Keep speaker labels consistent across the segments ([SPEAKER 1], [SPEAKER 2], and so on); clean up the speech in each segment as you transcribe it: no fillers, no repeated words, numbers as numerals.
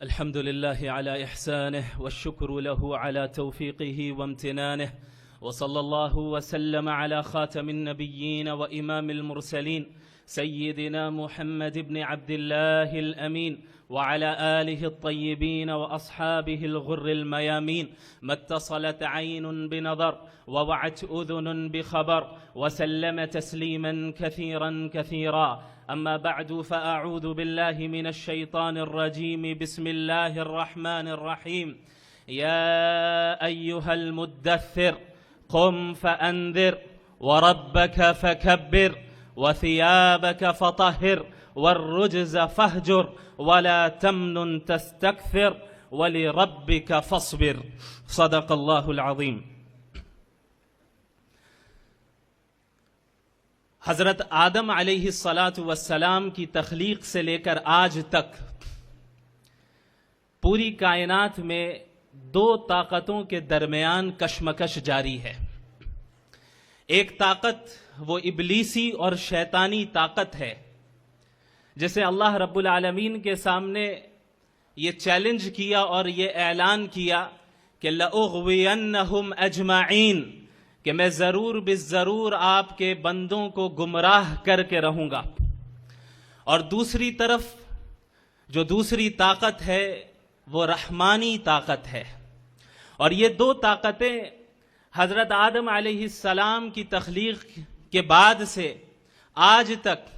[SPEAKER 1] الحمد لله على إحسانه والشكر له على توفيقه وامتنانه، وصلى الله وسلم على خاتم النبيين وإمام المرسلين سيدنا محمد بن عبد الله الأمين وعلى آله الطيبين وأصحابه الغر الميامين. ما اتصلت عين بنظر ووعت أذن بخبر وسلم تسليما كثيرا كثيرا. أما بعد، فأعوذ بالله من الشيطان الرجيم. بسم الله الرحمن الرحيم. يا أيها المدثر قم فأنذر وربك فكبر وثيابك فطهر والرجز فاهجر ولا تمنن تستكثر ولربك فاصبر. صدق الله العظيم. حضرت آدم علیہ الصلاۃ والسلام کی تخلیق سے لے کر آج تک پوری کائنات میں دو طاقتوں کے درمیان کشمکش جاری ہے. ایک طاقت وہ ابلیسی اور شیطانی طاقت ہے جسے اللہ رب العالمین کے سامنے یہ چیلنج کیا اور یہ اعلان کیا کہ لَأُغْوِيَنَّهُمْ أَجْمَعِينَ، کہ میں ضرور بالضرور آپ کے بندوں کو گمراہ کر کے رہوں گا. اور دوسری طرف جو دوسری طاقت ہے وہ رحمانی طاقت ہے. اور یہ دو طاقتیں حضرت آدم علیہ السلام کی تخلیق کے بعد سے آج تک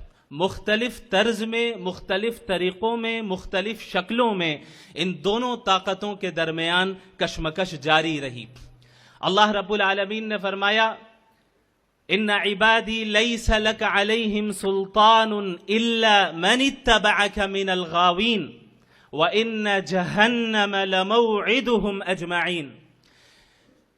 [SPEAKER 1] مختلف طرز میں، مختلف طریقوں میں، مختلف شکلوں میں ان دونوں طاقتوں کے درمیان کشمکش جاری رہی. اللہ رب العالمین نے فرمایا ان عبادی لیس لک علیہم سلطان الا من اتبعک من الغاوین وان جہنم لموعدہم اجمعین.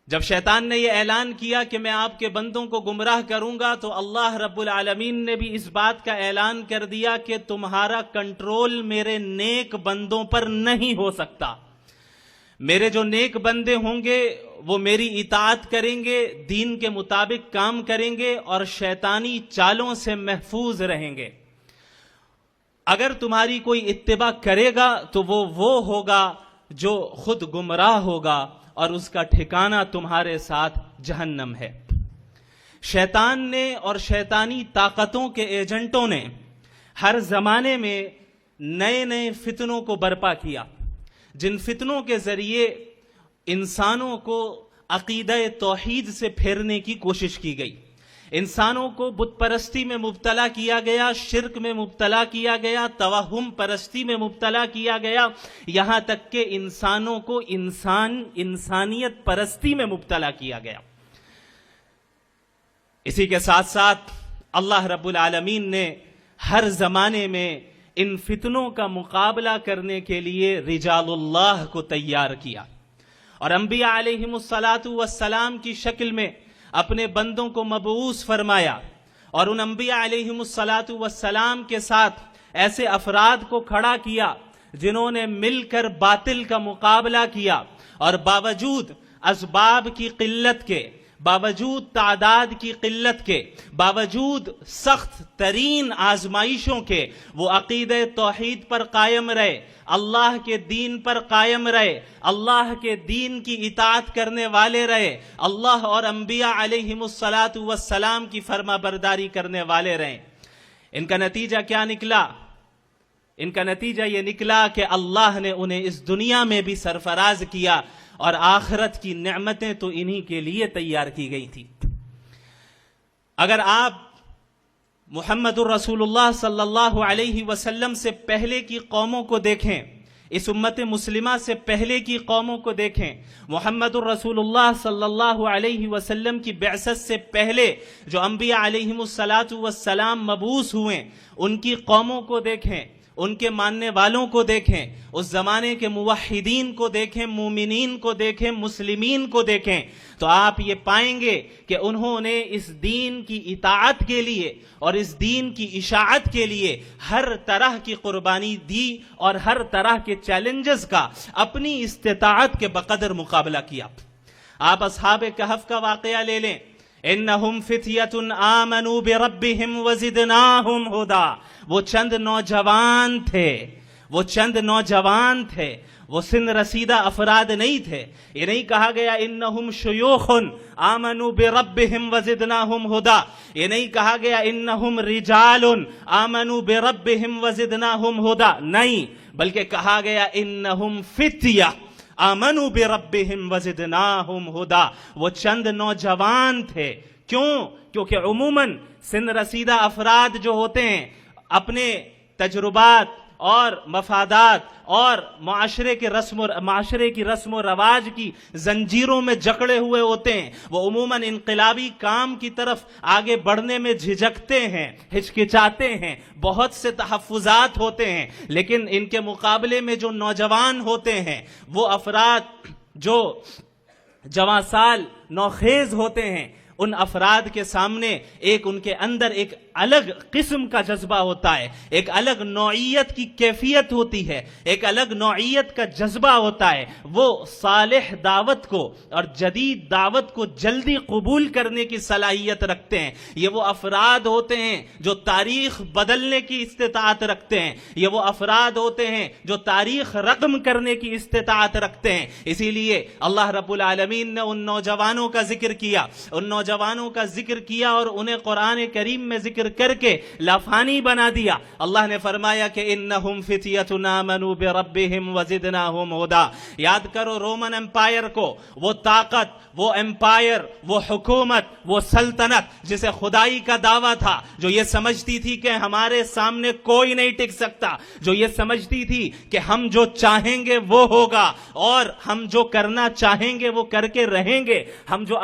[SPEAKER 1] جب شیطان نے یہ اعلان کیا کہ میں آپ کے بندوں کو گمراہ کروں گا تو اللہ رب العالمین نے بھی اس بات کا اعلان کر دیا کہ تمہارا کنٹرول میرے نیک بندوں پر نہیں ہو سکتا. میرے جو نیک بندے ہوں گے وہ میری اطاعت کریں گے، دین کے مطابق کام کریں گے اور شیطانی چالوں سے محفوظ رہیں گے. اگر تمہاری کوئی اتباع کرے گا تو وہ ہوگا جو خود گمراہ ہوگا اور اس کا ٹھکانہ تمہارے ساتھ جہنم ہے. شیطان نے اور شیطانی طاقتوں کے ایجنٹوں نے ہر زمانے میں نئے نئے فتنوں کو برپا کیا، جن فتنوں کے ذریعے انسانوں کو عقیدہ توحید سے پھیرنے کی کوشش کی گئی. انسانوں کو بت پرستی میں مبتلا کیا گیا، شرک میں مبتلا کیا گیا، توہم پرستی میں مبتلا کیا گیا، یہاں تک کہ انسانوں کو انسانیت پرستی میں مبتلا کیا گیا. اسی کے ساتھ ساتھ اللہ رب العالمین نے ہر زمانے میں ان فتنوں کا مقابلہ کرنے کے لیے رجال اللہ کو تیار کیا اور انبیاء علیہم الصلاۃ والسلام کی شکل میں اپنے بندوں کو مبعوث فرمایا اور ان انبیاء علیہم الصلاۃ والسلام کے ساتھ ایسے افراد کو کھڑا کیا جنہوں نے مل کر باطل کا مقابلہ کیا اور باوجود اسباب کی قلت کے، باوجود تعداد کی قلت کے، باوجود سخت ترین آزمائشوں کے وہ عقیدہ توحید پر قائم رہے، اللہ کے دین پر قائم رہے، اللہ کے دین کی اطاعت کرنے والے رہے، اللہ اور انبیاء علیہم الصلاۃ والسلام کی فرما برداری کرنے والے رہے. ان کا نتیجہ کیا نکلا؟ ان کا نتیجہ یہ نکلا کہ اللہ نے انہیں اس دنیا میں بھی سرفراز کیا اور آخرت کی نعمتیں تو انہی کے لیے تیار کی گئی تھی. اگر آپ محمد الرسول اللہ صلی اللہ علیہ وسلم سے پہلے کی قوموں کو دیکھیں، اس امت مسلمہ سے پہلے کی قوموں کو دیکھیں، محمد الرسول اللہ صلی اللہ علیہ وسلم کی بعثت سے پہلے جو انبیاء علیہم الصلاۃ والسلام مبعوث ہوئے ان کی قوموں کو دیکھیں، ان کے ماننے والوں کو دیکھیں، اس زمانے کے موحدین کو دیکھیں، مومنین کو دیکھیں، مسلمین کو دیکھیں، تو آپ یہ پائیں گے کہ انہوں نے اس دین کی اطاعت کے لیے اور اس دین کی اشاعت کے لیے ہر طرح کی قربانی دی اور ہر طرح کے چیلنجز کا اپنی استطاعت کے بقدر مقابلہ کیا. آپ اصحاب کہف کا واقعہ لے لیں، انہم فتیۃ آمنوا بربہم وزدناہم ہدی، وہ چند نوجوان تھے، وہ چند نوجوان تھے، وہ سن رسیدہ افراد نہیں تھے. یہ نہیں کہا گیا انہم شیوخ آمنوا بربہم وزدناہم ہدا. یہ نہیں کہا گیا انہم رجال آمنوا بربہم وزدناہم ہدا. نہیں، بلکہ کہا گیا انہم فتیہ آمنوا بربہم وزدناہم ہدا. وہ چند نوجوان تھے. کیوں؟ کیونکہ عموماً سن رسیدہ افراد جو ہوتے ہیں اپنے تجربات اور مفادات اور معاشرے کی رسم و رواج کی زنجیروں میں جکڑے ہوئے ہوتے ہیں. وہ عموماً انقلابی کام کی طرف آگے بڑھنے میں جھجکتے ہیں، ہچکچاتے ہیں، بہت سے تحفظات ہوتے ہیں. لیکن ان کے مقابلے میں جو نوجوان ہوتے ہیں، وہ افراد جو جواں سال نوخیز ہوتے ہیں، ان افراد کے سامنے ان کے اندر ایک الگ قسم کا جذبہ ہوتا ہے، ایک الگ نوعیت کی کیفیت ہوتی ہے، ایک الگ نوعیت کا جذبہ ہوتا ہے. وہ صالح دعوت کو اور جدید دعوت کو جلدی قبول کرنے کی صلاحیت رکھتے ہیں. یہ وہ افراد ہوتے ہیں جو تاریخ بدلنے کی استطاعت رکھتے ہیں. یہ وہ افراد ہوتے ہیں جو تاریخ رقم کرنے کی استطاعت رکھتے ہیں. اسی لیے اللہ رب العالمین نے ان نوجوانوں کا ذکر کیا، اور انہیں قرآن کریم میں ذکر کر کے لافانی بنا دیا. اللہ نے فرمایا کہ انہم فتیۃ آمنوا بربہم وزدناہم ہدا. یاد کرو رومن امپائر کو، وہ طاقت، وہ امپائر، وہ حکومت، وہ سلطنت جسے خدائی کا دعویٰ تھا، جو یہ سمجھتی تھی کہ ہمارے سامنے کوئی نہیں ٹک سکتا، جو یہ سمجھتی تھی کہ ہم جو چاہیں گے وہ ہوگا اور ہم جو کرنا چاہیں گے وہ کر کے رہیں گے. ہم جو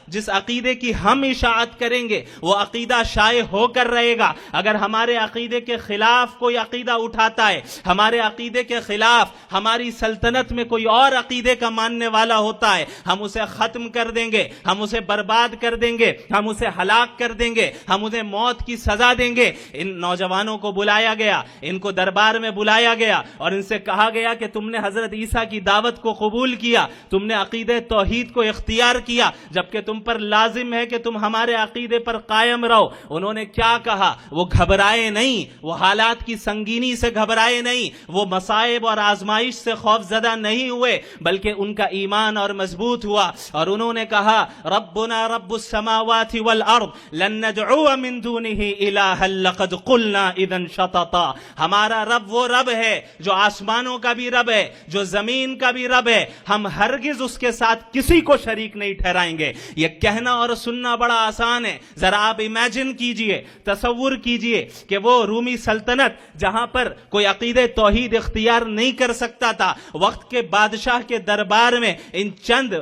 [SPEAKER 1] جس عقیدے کی ہم اشاعت کریں گے وہ عقیدہ شائع ہو کر رہے گا. اگر ہمارے عقیدے کے خلاف کوئی عقیدہ اٹھاتا ہے، ہمارے عقیدے کے خلاف ہماری سلطنت میں کوئی اور عقیدے کا ماننے والا ہوتا ہے، ہم اسے ختم کر دیں گے، ہم اسے برباد کر دیں گے، ہم اسے ہلاک کر دیں گے، ہم اسے موت کی سزا دیں گے. ان نوجوانوں کو بلایا گیا، ان کو دربار میں بلایا گیا اور ان سے کہا گیا کہ تم نے حضرت عیسیٰ کی دعوت کو قبول کیا، تم نے عقیدہ توحید کو اختیار کیا، جبکہ تم پر لازم ہے کہ تم ہمارے عقیدے پر قائم رہو. انہوں نے کیا کہا؟ وہ گھبرائے نہیں، وہ حالات کی سنگینی سے گھبرائے نہیں، وہ مصائب اور آزمائش سے خوف زدہ نہیں ہوئے، بلکہ ان کا ایمان اور مضبوط ہوا. اور انہوں نے کہا ربنا رب السماوات والارض لن ندعو من دونه الها لقد قلنا اذا شططا. ہمارا رب وہ رب ہے جو آسمانوں کا بھی رب ہے، جو زمین کا بھی رب ہے، ہم ہرگز اس کے ساتھ کسی کو شریک نہیں ٹھہرائیں گے. یہ کہنا اور سننا بڑا آسان ہے. ذرا آپ امیجن کیجئے، تصور کیجئے کہ وہ رومی سلطنت جہاں پر کوئی عقیدہ توحید اختیار نہیں کر سکتا تھا، وقت کے بادشاہ کے دربار میں ان چند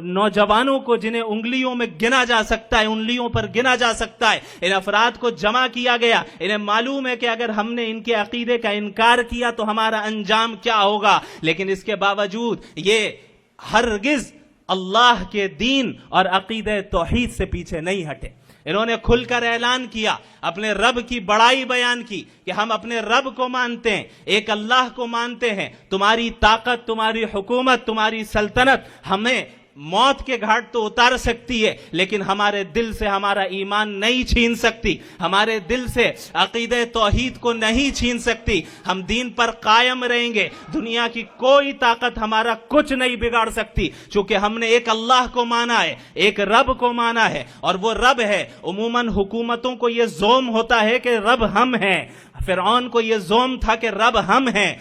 [SPEAKER 1] نوجوانوں کو جنہیں انگلیوں میں گنا جا سکتا ہے، انگلیوں پر گنا جا سکتا ہے، ان افراد کو جمع کیا گیا. انہیں معلوم ہے کہ اگر ہم نے ان کے عقیدے کا انکار کیا تو ہمارا انجام کیا ہوگا. لیکن اس کے باوجود یہ ہرگز اللہ کے دین اور عقیدہ توحید سے پیچھے نہیں ہٹے. انہوں نے کھل کر اعلان کیا، اپنے رب کی بڑائی بیان کی کہ ہم اپنے رب کو مانتے ہیں، ایک اللہ کو مانتے ہیں. تمہاری طاقت، تمہاری حکومت، تمہاری سلطنت ہمیں موت کے گھاٹ تو اتار سکتی ہے، لیکن ہمارے دل سے ہمارا ایمان نہیں چھین سکتی، ہمارے دل سے عقیدہ توحید کو نہیں چھین سکتی. ہم دین پر قائم رہیں گے، دنیا کی کوئی طاقت ہمارا کچھ نہیں بگاڑ سکتی، چونکہ ہم نے ایک اللہ کو مانا ہے، ایک رب کو مانا ہے، اور وہ رب ہے. عموماً حکومتوں کو یہ زوم ہوتا ہے کہ رب ہم ہیں. فرعون کو یہ زوم تھا کہ رب ہم ہیں.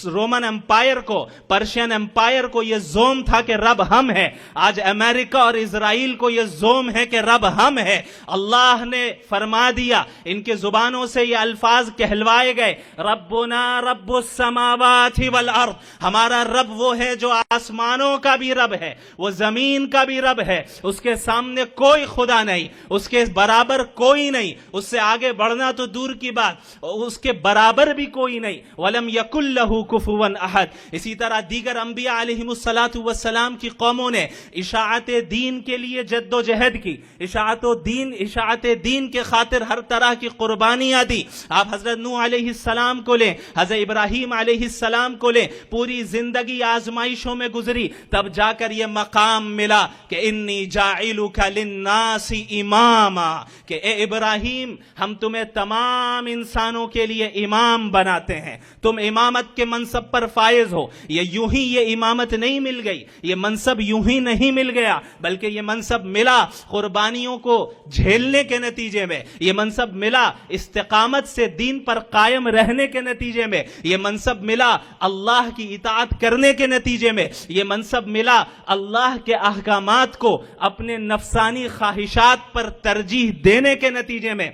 [SPEAKER 1] رومن امپائر کو، پرشین امپائر کو یہ زوم تھا کہ رب ہم ہیں. آج امریکہ اور اسرائیل کو یہ زوم ہے کہ رب ہم ہے. اللہ نے فرما دیا، ان کے زبانوں سے یہ الفاظ کہلوائے گئے، ربنا رب السماوات والارض. ہمارا رب وہ ہے جو آسمانوں کا بھی رب ہے، وہ زمین کا بھی رب ہے. اس کے سامنے کوئی خدا نہیں، اس کے برابر کوئی نہیں، اس سے آگے بڑھنا تو دور کی بات، اس کے برابر بھی کوئی نہیں. وَلَمْ يَكُنْ لَهُ كُفُوًا أَحَدٌ. اسی طرح دیگر انبیاء علیہم السلام کی قوموں نے اشاعت دین کے لیے جد و جہد کی، اشاعت دین کے خاطر ہر طرح کی قربانیاں دی. آپ حضرت نوح علیہ السلام کو لیں، حضرت ابراہیم علیہ السلام کو لیں، پوری زندگی آزمائشوں میں گزری، تب جا کر یہ مقام ملا کہ انی جاعلک للناس اماما، کہ اے ابراہیم ہم تمہیں تمام انسانوں کے لیے امام بناتے ہیں، تم امامت کے منصب پر فائز ہو۔ یہ یوں ہی یہ امامت نہیں مل گئی، یہ منصب یوں ہی نہیں مل گیا، بلکہ یہ منصب ملا قربانیوں کو جھیلنے کے نتیجے میں، یہ منصب ملا استقامت سے دین پر قائم رہنے کے نتیجے میں، یہ منصب ملا اللہ کی اطاعت کرنے کے نتیجے میں، یہ منصب ملا اللہ کے احکامات کو اپنے نفسانی خواہشات پر ترجیح دینے کے نتیجے میں۔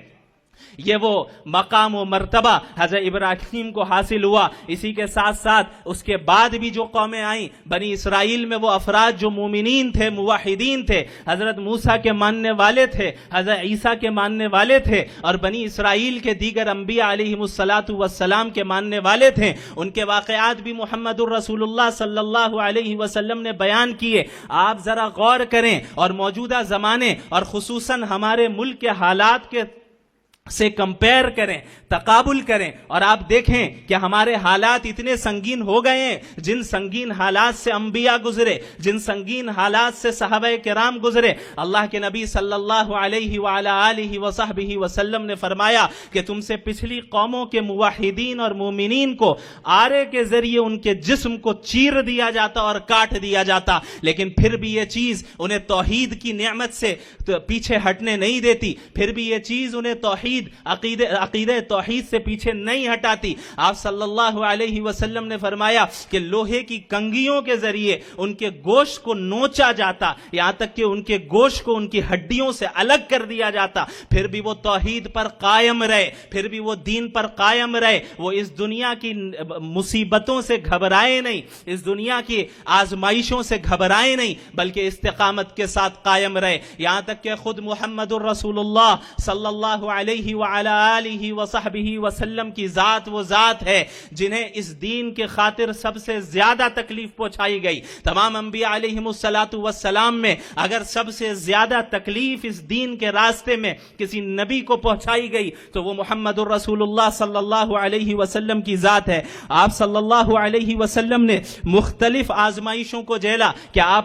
[SPEAKER 1] یہ وہ مقام و مرتبہ حضرت ابراہیم کو حاصل ہوا۔ اسی کے ساتھ ساتھ اس کے بعد بھی جو قومیں آئیں، بنی اسرائیل میں وہ افراد جو مومنین تھے، موحدین تھے، حضرت موسیٰ کے ماننے والے تھے، حضرت عیسیٰ کے ماننے والے تھے، اور بنی اسرائیل کے دیگر انبیاء علیہم السلام کے ماننے والے تھے۔ ان کے واقعات بھی محمد الرسول اللہ صلی اللہ علیہ وسلم نے بیان کیے۔ آپ ذرا غور کریں اور موجودہ زمانے اور خصوصاً ہمارے ملک کے حالات کے سے کمپیئر کریں، تقابل کریں، اور آپ دیکھیں کہ ہمارے حالات اتنے سنگین ہو گئے ہیں۔ جن سنگین حالات سے انبیاء گزرے، جن سنگین حالات سے صحابہ کرام گزرے، اللہ کے نبی صلی اللہ علیہ وعلی آلہ وصحبہ وسلم نے فرمایا کہ تم سے پچھلی قوموں کے موحدین اور مومنین کو آرے کے ذریعے ان کے جسم کو چیر دیا جاتا اور کاٹ دیا جاتا، لیکن پھر بھی یہ چیز انہیں توحید کی نعمت سے پیچھے ہٹنے نہیں دیتی، پھر بھی یہ چیز انہیں عقیدہ توحید سے پیچھے نہیں ہٹاتی۔ آپ صلی اللہ علیہ وسلم نے فرمایا کہ لوہے کی کنگھیوں کے ذریعے ان کے گوشت کو نوچا جاتا، یہاں تک کہ ان کے گوشت کو ان کی ہڈیوں سے الگ کر دیا جاتا، پھر بھی وہ توحید پر قائم رہے، پھر بھی وہ دین پر قائم رہے، وہ اس دنیا کی مصیبتوں سے گھبرائے نہیں، اس دنیا کی آزمائشوں سے گھبرائے نہیں، بلکہ استقامت کے ساتھ قائم رہے، یہاں تک کہ خود محمد الرسول اللہ صلی اللہ علیہ وعلی آلہ وصحبہ وسلم کی ذات وہ ذات ہے جنہیں اس دین کے خاطر سب سے زیادہ تکلیف پہنچائی گئی۔ تمام انبیاء علیہم السلام میں اگر سب سے زیادہ تکلیف اس دین کے راستے میں کسی نبی کو پہنچائی گئی تو وہ محمد الرسول اللہ صلی اللہ علیہ وسلم کی ذات ہے۔ آپ صلی اللہ علیہ وسلم نے مختلف آزمائشوں کو جھیلا۔ کیا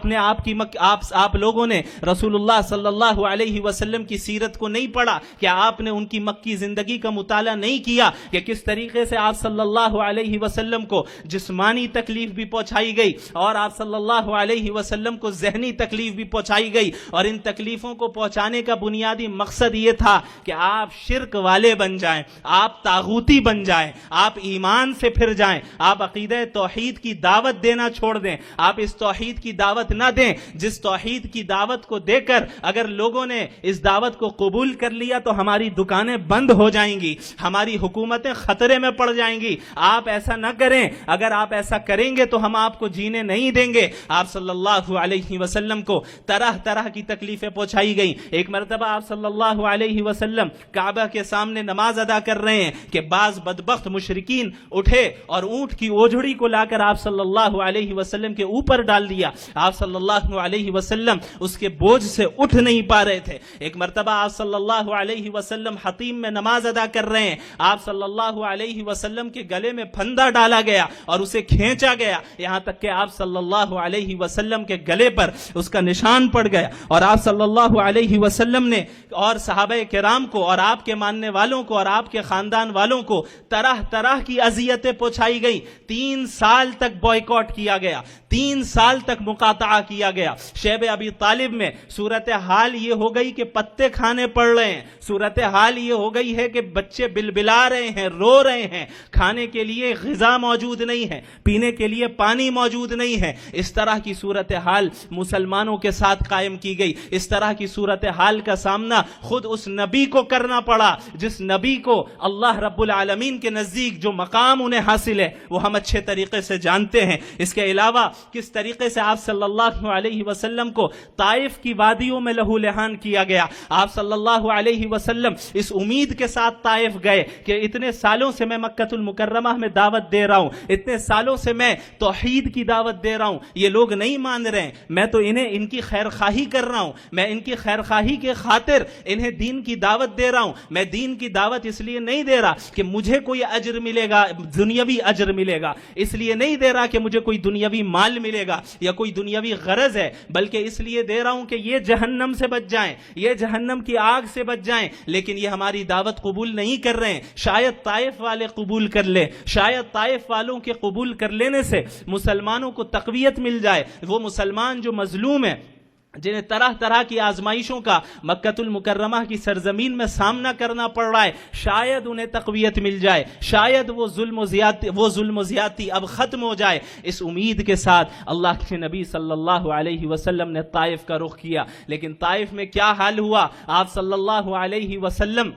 [SPEAKER 1] آپ لوگوں نے رسول اللہ صلی اللہ علیہ وسلم کی سیرت کو نہیں پڑھا؟ کیا آپ نے ان کی مکی زندگی کا مطالعہ نہیں کیا کہ کس طریقے سے آپ صلی اللہ علیہ وسلم کو جسمانی تکلیف بھی پہنچائی گئی اور آپ صلی اللہ علیہ وسلم کو ذہنی تکلیف بھی پہنچائی گئی، اور ان تکلیفوں کو پہنچانے کا بنیادی مقصد یہ تھا کہ آپ شرک والے بن جائیں، آپ طاغوتی بن جائیں، آپ ایمان سے پھر جائیں، آپ عقیدہ توحید کی دعوت دینا چھوڑ دیں، آپ اس توحید کی دعوت نہ دیں جس توحید کی دعوت کو دے کر اگر لوگوں نے اس دعوت کو قبول کر لیا تو ہماری دکانیں بند ہو جائیں گی، ہماری حکومتیں خطرے میں پڑ جائیں گی۔ آپ ایسا نہ کریں، اگر آپ ایسا کریں گے تو ہم آپ کو جینے نہیں دیں گے۔ آپ صلی اللہ علیہ وسلم کو طرح طرح کی تکلیفیں پہنچائی گئیں۔ ایک مرتبہ آپ صلی اللہ علیہ وسلم کعبہ کے سامنے نماز ادا کر رہے ہیں کہ بعض بدبخت مشرکین اٹھے اور اونٹ کی اوجھڑی کو لا کر آپ صلی اللہ علیہ وسلم کے اوپر ڈال دیا۔ آپ صلی اللہ علیہ وسلم اس کے بوجھ سے اٹھ نہیں پا رہے تھے۔ ایک مرتبہ آپ صلی اللہ علیہ وسلم حتیم میں نماز ادا کر رہے ہیں، آپ صلی اللہ علیہ وسلم کے گلے میں پھندا ڈالا گیا اور اسے کھینچا گیا، یہاں تک کہ آپ صلی اللہ علیہ وسلم کے گلے پر اس کا نشان پڑ گیا، اور آپ صلی اللہ علیہ وسلم نے اور صحابہ کرام کو اور آپ کے ماننے والوں کو اور آپ کے خاندان والوں کو طرح طرح کی اذیتیں پہنچائی گئی۔ 3 سال تک بائیکاٹ کیا گیا، 3 سال تک مقاطعہ کیا گیا۔ شیب ابی طالب میں صورتحال یہ ہو گئی کہ پتے کھانے پڑ رہے ہیں، صورتحال یہ ہو گئی ہے کہ بچے بلبلا رہے ہیں، رو رہے ہیں، کھانے کے لیے غذا موجود نہیں ہے، پینے کے لیے پانی موجود نہیں ہے۔ اس طرح کی صورتحال مسلمانوں کے ساتھ قائم کی گئی۔ اس طرح کی صورتحال کا سامنا خود اس نبی کو کرنا پڑا جس نبی کو اللہ رب العالمین کے نزدیک جو مقام انہیں حاصل ہے وہ ہم اچھے طریقے سے جانتے ہیں۔ اس کے علاوہ کس طریقے سے آپ صلی اللہ علیہ وسلم کو طائف کی وادیوں میں لہو لہان کیا گیا۔ آپ صلی اللہ علیہ وسلم اس امید کے ساتھ طائف گئے کہ اتنے سالوں سے میں مکہ المکرمہ میں دعوت دے رہا ہوں، اتنے سالوں سے میں توحید کی دعوت دے رہا ہوں، یہ لوگ نہیں مان رہے ہیں، میں تو ان کی خیر خواہی کر رہا ہوں، میں ان کی خیر خواہی کے خاطر انہیں دین کی دعوت دے رہا ہوں۔ میں دین کی دعوت اس لیے نہیں دے رہا کہ مجھے کوئی اجر ملے گا، دنیاوی اجر ملے گا، اس لیے نہیں دے رہا کہ مجھے کوئی دنیاوی مال ملے گا یا کوئی دنیاوی غرض ہے، بلکہ اس لیے دے رہا ہوں کہ یہ جہنم سے بچ جائیں، یہ جہنم کی آگ سے بچ جائیں، لیکن یہ ہماری دعوت قبول نہیں کر رہے ہیں، شاید طائف والے قبول کر لیں، شاید طائف والوں کے قبول کر لینے سے مسلمانوں کو تقویت مل جائے۔ وہ مسلمان جو مظلوم ہیں، جنہیں طرح طرح کی آزمائشوں کا مکہ المکرمہ کی سرزمین میں سامنا کرنا پڑ رہا ہے، شاید انہیں تقویت مل جائے، شاید وہ ظلم و زیادتی اب ختم ہو جائے۔ اس امید کے ساتھ اللہ کے نبی صلی اللہ علیہ وسلم نے طائف کا رخ کیا۔ لیکن طائف میں کیا حال ہوا؟ آپ صلی اللہ علیہ وسلم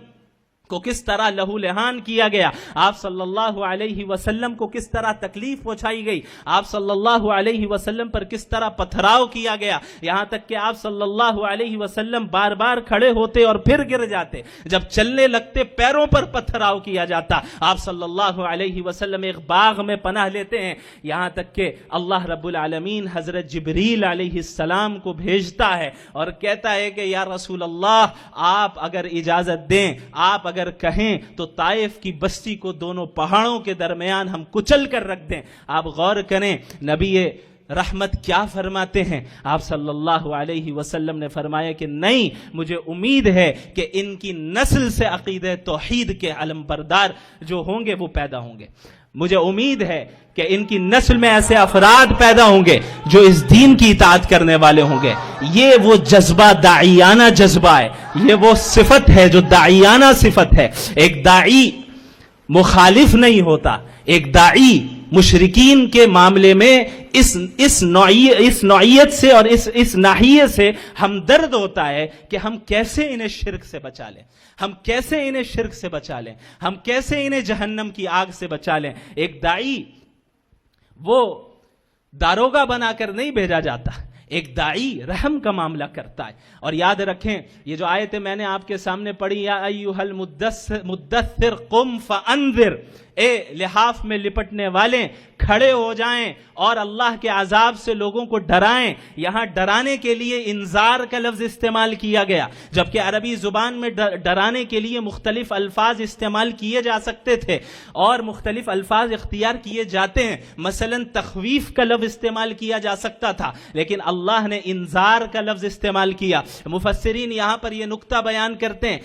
[SPEAKER 1] کو کس طرح لہو لہان کیا گیا، آپ صلی اللہ علیہ وسلم کو کس طرح تکلیف پہنچائی گئی، آپ صلی اللہ علیہ وسلم پر کس طرح پتھراؤ کیا گیا، یہاں تک کہ آپ صلی اللہ علیہ وسلم بار بار کھڑے ہوتے اور پھر گر جاتے، جب چلنے لگتے پیروں پر پتھراؤ کیا جاتا۔ آپ صلی اللہ علیہ وسلم ایک باغ میں پناہ لیتے ہیں، یہاں تک کہ اللہ رب العالمین حضرت جبریل علیہ السلام کو بھیجتا ہے اور کہتا ہے کہ یا رسول اللہ، آپ اگر اجازت دیں، آپ اگر کہیں تو طائف کی بستی کو دونوں پہاڑوں کے درمیان ہم کچل کر رکھ دیں۔ آپ غور کریں نبی رحمت کیا فرماتے ہیں۔ آپ صلی اللہ علیہ وسلم نے فرمایا کہ نہیں، مجھے امید ہے کہ ان کی نسل سے عقیدہ توحید کے علم بردار جو ہوں گے وہ پیدا ہوں گے۔ مجھے امید ہے کہ ان کی نسل میں ایسے افراد پیدا ہوں گے جو اس دین کی اطاعت کرنے والے ہوں گے۔ یہ وہ جذبہ داعیانہ جذبہ ہے، یہ وہ صفت ہے جو داعیانہ صفت ہے۔ ایک داعی مخالف نہیں ہوتا، ایک داعی مشرکین کے معاملے میں اس نوعیت سے اور اس ناحیے سے ہمدرد ہوتا ہے کہ ہم کیسے انہیں شرک سے بچا لیں، ہم کیسے انہیں شرک سے بچا لیں، ہم کیسے انہیں جہنم کی آگ سے بچا لیں۔ ایک داعی وہ داروغہ بنا کر نہیں بھیجا جاتا، ایک داعی رحم کا معاملہ کرتا ہے۔ اور یاد رکھیں یہ جو آیت میں نے آپ کے سامنے پڑھی، یا ایھا المدثر قم فانذر، اے لحاف میں لپٹنے والے کھڑے ہو جائیں اور اللہ کے عذاب سے لوگوں کو ڈرائیں۔ یہاں ڈرانے کے لیے انذار کا لفظ استعمال کیا گیا، جبکہ عربی زبان میں ڈرانے کے لیے مختلف الفاظ استعمال کیے جا سکتے تھے اور مختلف الفاظ اختیار کیے جاتے ہیں۔ مثلا تخویف کا لفظ استعمال کیا جا سکتا تھا، لیکن اللہ نے انذار کا لفظ استعمال کیا۔ مفسرین یہاں پر یہ نقطہ بیان کرتے ہیں،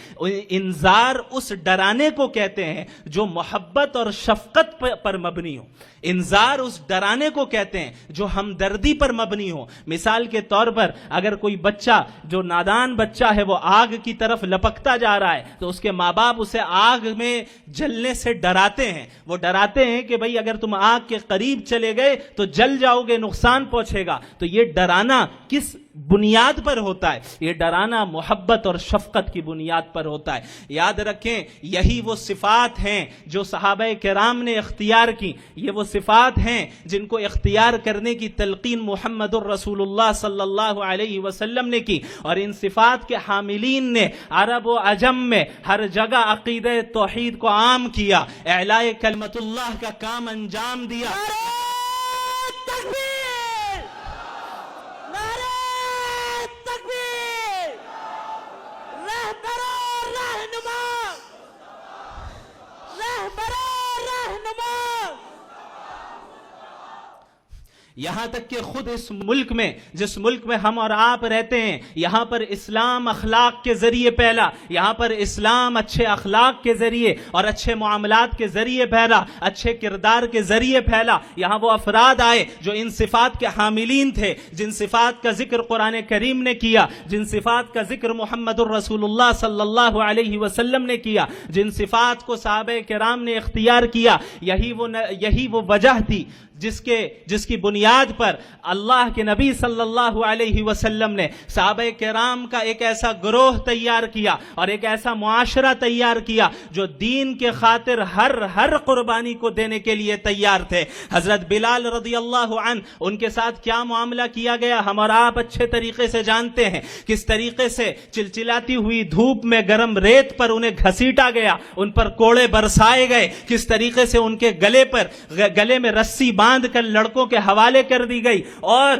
[SPEAKER 1] انذار اس ڈرانے کو کہتے ہیں جو محبت اور شفقت پر مبنی ہو۔ انذار اس ڈرانے کو کہتے ہیں جو ہمدردی پر مبنی ہو۔ مثال کے طور پر اگر کوئی بچہ جو نادان بچہ ہے وہ آگ کی طرف لپکتا جا رہا ہے تو اس کے ماں باپ اسے آگ میں جلنے سے ڈراتے ہیں۔ وہ ڈراتے ہیں کہ بھئی اگر تم آگ کے قریب چلے گئے تو جل جاؤ گے، نقصان پہنچے گا۔ تو یہ ڈرانا کس بنیاد پر ہوتا ہے؟ یہ ڈرانا محبت اور شفقت کی بنیاد پر ہوتا ہے۔ یاد رکھیں یہی وہ صفات ہیں جو صحابہ کرام نے اختیار کی، یہ وہ صفات ہیں جن کو اختیار کرنے کی تلقین محمد الرسول اللہ صلی اللہ علیہ وسلم نے کی، اور ان صفات کے حاملین نے عرب و عجم میں ہر جگہ عقیدہ توحید کو عام کیا، اعلاء کلمت اللہ کا کام انجام دیا۔ یہاں تک کہ خود اس ملک میں، جس ملک میں ہم اور آپ رہتے ہیں، یہاں پر اسلام اخلاق کے ذریعے پھیلا، یہاں پر اسلام اچھے اخلاق کے ذریعے اور اچھے معاملات کے ذریعے پھیلا، اچھے کردار کے ذریعے پھیلا۔ یہاں وہ افراد آئے جو ان صفات کے حاملین تھے، جن صفات کا ذکر قرآن کریم نے کیا، جن صفات کا ذکر محمد الرسول اللہ صلی اللہ علیہ وسلم نے کیا، جن صفات کو صحابہ کرام نے اختیار کیا۔ یہی وہ وجہ تھی جس کی بنیاد پر اللہ کے نبی صلی اللہ علیہ وسلم نے صحابہ کرام کا ایک ایسا گروہ تیار کیا اور ایک ایسا معاشرہ تیار کیا جو دین کے خاطر ہر قربانی کو دینے کے لیے تیار تھے۔ حضرت بلال رضی اللہ عنہ، ان کے ساتھ کیا معاملہ کیا گیا ہم اور آپ اچھے طریقے سے جانتے ہیں، کس طریقے سے چلچلاتی ہوئی دھوپ میں گرم ریت پر انہیں گھسیٹا گیا، ان پر کوڑے برسائے گئے، کس طریقے سے ان کے گلے میں رسی باندھ کر لڑکوں کے حوالے کر دی گئی، اور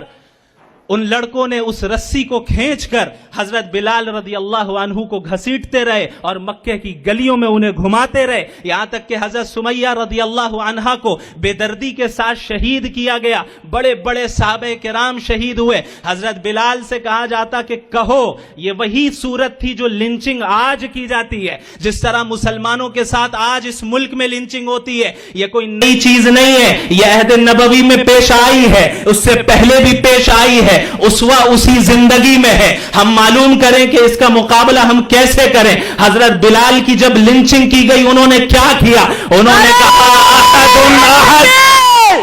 [SPEAKER 1] ان لڑکوں نے اس رسی کو کھینچ کر حضرت بلال رضی اللہ عنہ کو گھسیٹتے رہے اور مکے کی گلیوں میں انہیں گھماتے رہے، یہاں تک کہ حضرت سمیہ رضی اللہ عنہا کو بے دردی کے ساتھ شہید کیا گیا، بڑے بڑے صحابہ کرام شہید ہوئے۔ حضرت بلال سے کہا جاتا کہ کہو یہ وہی صورت تھی جو لنچنگ آج کی جاتی ہے، جس طرح مسلمانوں کے ساتھ آج اس ملک میں لنچنگ ہوتی ہے، یہ کوئی نئی چیز نہیں ہے، یہ عہد نبوی میں پیش آئی ہے، اس سے پہلے بھی پیش آئی ہے، اسوہ اسی زندگی میں ہے۔ ہم معلوم کریں کہ اس کا مقابلہ ہم کیسے کریں۔ حضرت بلال کی جب لنچنگ کی گئی انہوں نے کیا کیا؟ انہوں نے کہا احد احد،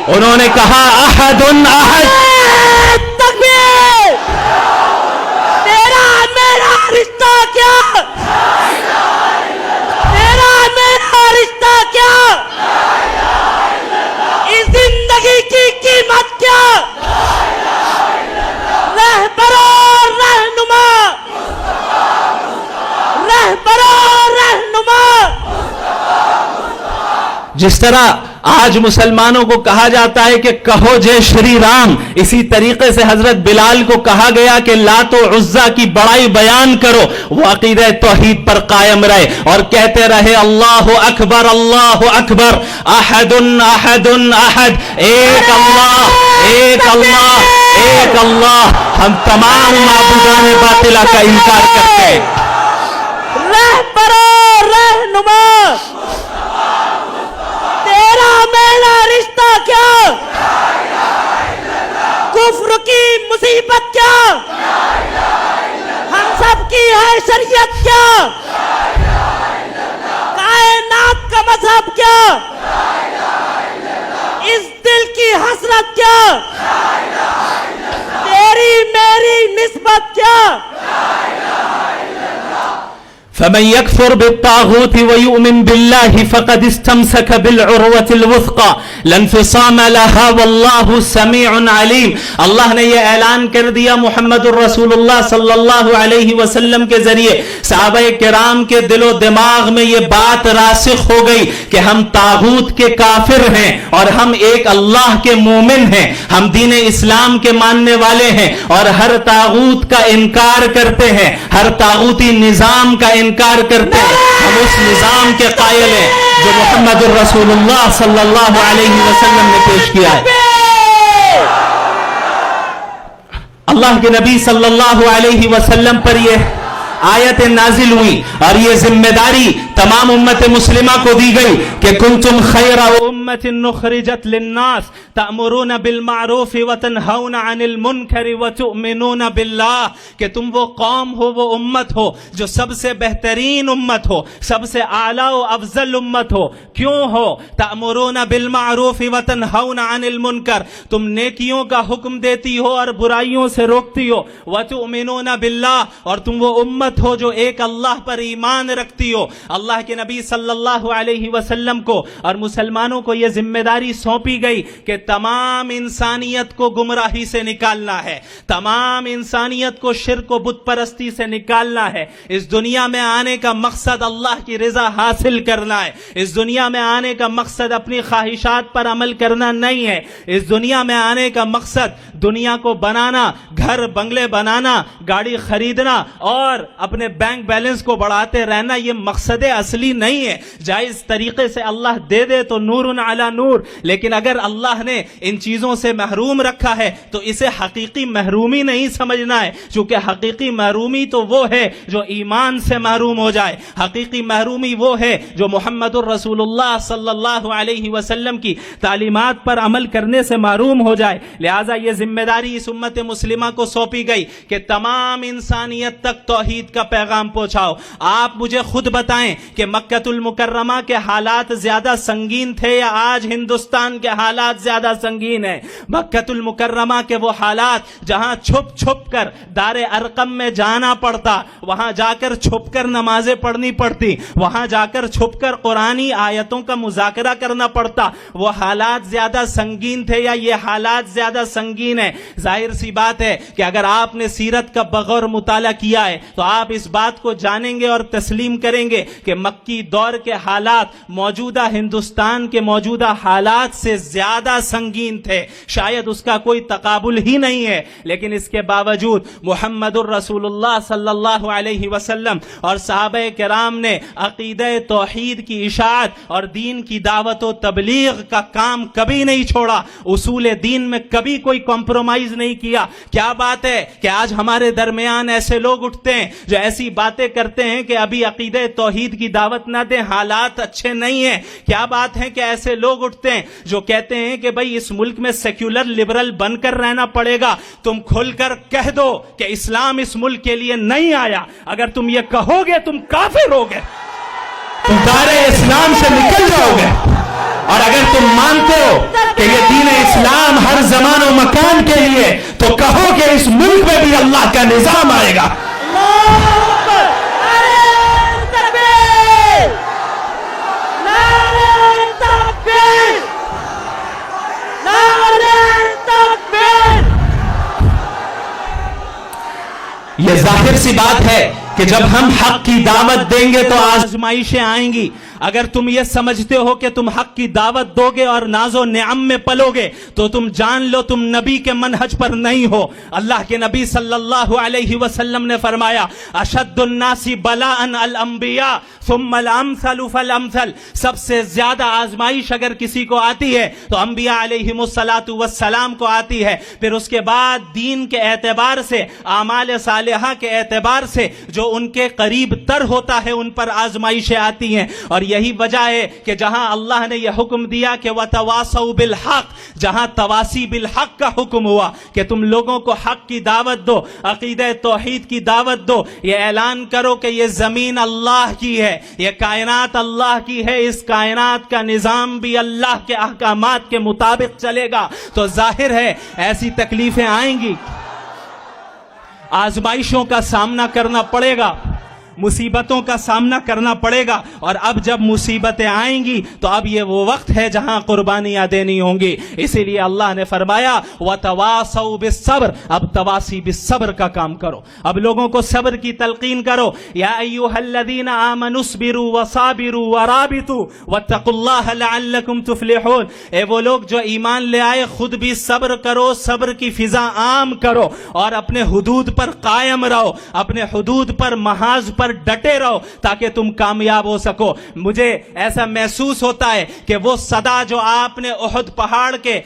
[SPEAKER 1] انہوں نے کہا احد احد، تکبیر، تیرا میرا رشتہ کیا، تیرا میرا رشتہ کیا، اس زندگی کی قیمت کیا، رہبر اور رہنما، رہبر اور رہنما۔ جس طرح آج مسلمانوں کو کہا جاتا ہے کہ کہو جے شری رام، اسی طریقے سے حضرت بلال کو کہا گیا کہ لات و عزا کی بڑائی بیان کرو، وہ عقیدہ توحید پر قائم رہے اور کہتے رہے اللہ اکبر اللہ اکبر، احد احد احد، ایک اللہ ایک اللہ ایک اللہ۔ ہم تمام معبودان باطلہ کا انکار کرتے ہیں۔ رہبر رہنما، تیرا میرا رشتہ کیا، کفر کی مصیبت کیا، ہم سب کی ہے شریعت کیا، کائنات کا مذہب کیا، اس دل کی حسرت کیا، تیری میری نسبت کیا۔ فمن يكفر بالطاغوت ويؤمن بالله فقد استمسك بالعروة الوثقى لا انفصام لها والله سميع عليم۔ اللہ نے یہ اعلان کر دیا محمد الرسول اللہ صلی اللہ علیہ وسلم کے ذریعے، صحابہ کرام کے دل و دماغ میں یہ بات راسخ ہو گئی کہ ہم طاغوت کے کافر ہیں اور ہم ایک اللہ کے مومن ہیں، ہم دین اسلام کے ماننے والے ہیں اور ہر طاغوت کا انکار کرتے ہیں، ہر طاغوتی نظام کا انکار کرتے ہیں، ہم اس نظام کے قائل ہیں جو محمد الرسول اللہ صلی اللہ علیہ وسلم نے پیش کیا ہے۔ اللہ کے نبی صلی اللہ علیہ وسلم پر یہ آیت نازل ہوئی اور یہ ذمہ داری تمام امت مسلمہ کو دی گئی کہ کنتم خیر امت نخرجت للناس تأمرون بالمعروف وتنہون عن المنکر وتؤمنون باللہ، کہ تم وہ قوم ہو، وہ امت ہو جو سب سے بہترین امت ہو، سب سے اعلیٰ و افضل امت ہو۔ کیوں ہو؟ تأمرون بالمعروف وتنہون عن المنکر، تم نیکیوں کا حکم دیتی ہو اور برائیوں سے روکتی ہو، وتؤمنون باللہ، اور تم وہ امت ہو جو ایک اللہ پر ایمان رکھتی ہو۔ اللہ کے نبی صلی اللہ علیہ وسلم کو اور مسلمانوں کو یہ ذمہ داری سونپی گئی کہ تمام انسانیت کو گمراہی سے نکالنا ہے، تمام انسانیت کو شرک و بت پرستی سے نکالنا ہے۔ اس دنیا میں آنے کا مقصد اللہ کی رضا حاصل کرنا ہے، اس دنیا میں آنے کا مقصد اپنی خواہشات پر عمل کرنا نہیں ہے، اس دنیا میں آنے کا مقصد دنیا کو بنانا، گھر بنگلے بنانا، گاڑی خریدنا اور اپنے بینک بیلنس کو بڑھاتے رہنا، یہ مقصد اصلی نہیں ہے۔ جائز طریقے سے اللہ دے دے تو نور علی نور، لیکن اگر اللہ نے ان چیزوں سے محروم رکھا ہے تو اسے حقیقی محرومی نہیں سمجھنا ہے، چونکہ حقیقی محرومی تو وہ ہے جو ایمان سے محروم ہو جائے، حقیقی محرومی وہ ہے جو محمد الرسول اللہ صلی اللہ علیہ وسلم کی تعلیمات پر عمل کرنے سے محروم ہو جائے۔ لہٰذا یہ ذمہ داری اس امت مسلمہ کو سونپی گئی کہ تمام انسانیت تک توحید کا پیغام پہنچاؤ۔ آپ مجھے خود بتائیں کہ مکہ المکرمہ کے حالات زیادہ سنگین تھے یا آج ہندوستان کے حالات زیادہ سنگین ہیں؟ مکہ المکرمہ کے وہ حالات جہاں چھپ چھپ کر دار ارقم میں جانا پڑتا، وہاں جا کر چھپ کر نمازیں پڑھنی پڑتی، وہاں جا کر چھپ کر قرآنی آیتوں کا مذاکرہ کرنا پڑتا، وہ حالات زیادہ سنگین تھے یا یہ حالات زیادہ سنگین ہیں؟ ظاہر سی بات ہے کہ اگر آپ نے سیرت کا بغور مطالعہ کیا ہے تو آپ اس بات کو جانیں گے اور تسلیم کریں گے کہ کہ مکی دور کے حالات موجودہ ہندوستان کے موجودہ حالات سے زیادہ سنگین تھے، شاید اس کا کوئی تقابل ہی نہیں ہے، لیکن اس کے باوجود محمد الرسول اللہ صلی اللہ علیہ وسلم اور صحابہ کرام نے عقیدہ توحید کی اشاعت اور دین کی دعوت و تبلیغ کا کام کبھی نہیں چھوڑا، اصول دین میں کبھی کوئی کمپرومائز نہیں کیا۔ کیا بات ہے کہ آج ہمارے درمیان ایسے لوگ اٹھتے ہیں جو ایسی باتیں کرتے ہیں کہ ابھی عقیدہ توحید کی دعوت نہ دیں، حالات اچھے نہیں ہیں۔ کیا بات ہے کہ ایسے لوگ اٹھتے ہیں جو کہتے ہیں کہ بھئی اس ملک میں سیکولر لبرل بن کر رہنا پڑے گا۔ تم کھل کر کہہ دو کہ اسلام اس ملک کے لیے نہیں آیا۔ اگر تم یہ کہو گے تم کافر ہوگے، تم دائرہ اسلام سے نکل جاؤ گے۔ اور اگر تم مانتے ہو کہ یہ دین اسلام ہر زمان و مکان کے لیے، تو کہو کہ اس ملک میں بھی اللہ کا نظام آئے گا۔ یہ ظاہر سی بات ہے کہ جب ہم حق کی دعوت دیں گے تو آزمائشیں آئیں گی۔ اگر تم یہ سمجھتے ہو کہ تم حق کی دعوت دو گے اور ناز و نعم میں پلو گے تو تم جان لو تم نبی کے منہج پر نہیں ہو۔ اللہ کے نبی صلی اللہ علیہ وسلم نے فرمایا اشد الناس بلاء الانبیاء ثم الامثل فالامثل، سب سے زیادہ آزمائش اگر کسی کو آتی ہے تو انبیاء علیہم الصلاۃ والسلام کو آتی ہے، پھر اس کے بعد دین کے اعتبار سے، اعمال صالحہ کے اعتبار سے جو ان کے قریب تر ہوتا ہے ان پر آزمائشیں آتی ہیں۔ اور یہی وجہ ہے کہ جہاں اللہ نے یہ حکم دیا کہ وَتَوَاصَوْا بِالْحَقِّ، جہاں تواسی بالحق کا حکم ہوا کہ تم لوگوں کو حق کی دعوت دو، عقیدہ توحید کی دعوت دو، یہ اعلان کرو کہ یہ زمین اللہ کی ہے، یہ کائنات اللہ کی ہے، اس کائنات کا نظام بھی اللہ کے احکامات کے مطابق چلے گا، تو ظاہر ہے ایسی تکلیفیں آئیں گی، آزمائشوں کا سامنا کرنا پڑے گا، مصیبتوں کا سامنا کرنا پڑے گا۔ اور اب جب مصیبتیں آئیں گی تو اب یہ وہ وقت ہے جہاں قربانیاں دینی ہوں گی، اسی لیے اللہ نے فرمایا وَتَوَاصَوْا بِالصَّبْرِ، اب تواسی بالصبر کا کام کرو، اب لوگوں کو صبر کی تلقین کرو۔ یا ایھا الذین آمنوا اصبروا وصابروا ورابطوا واتقوا اللہ لعلکم تفلحون، اے وہ لوگ جو ایمان لے آئے خود بھی صبر کرو، صبر کی فضا عام کرو اور اپنے حدود پر قائم رہو، اپنے حدود پر محاذ پر ڈٹے رہو تاکہ تم کامیاب ہو سکو۔ مجھے ایسا محسوس ہوتا ہے کہ وہ صدا جو آپ نے احد پہاڑ کے